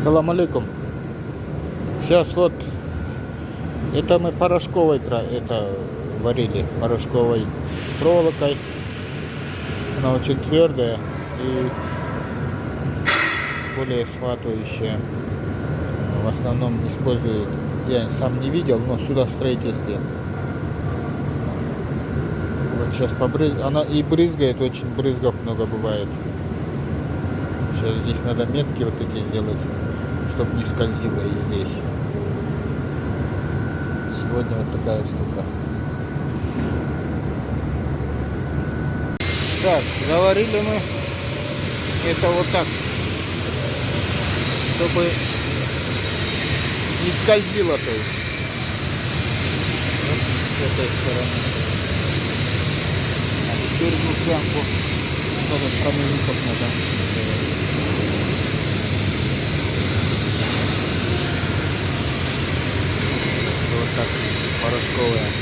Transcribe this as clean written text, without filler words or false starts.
Салам алейкум. Сейчас вот это мы порошковой это варили, порошковой проволокой. Она очень твердая и более схватывающая. В основном используют, я сам не видел, но сюда в строительстве. Вот сейчас она и брызгает, очень брызгов много бывает. Сейчас здесь надо метки вот эти сделать, чтобы не скользило и здесь. Сегодня вот такая штука. Так, заварили мы это вот так, чтобы не скользило, то есть. Вот с этой стороны. А теперь жестянку тоже промежуток надо. Вот так, порошковая.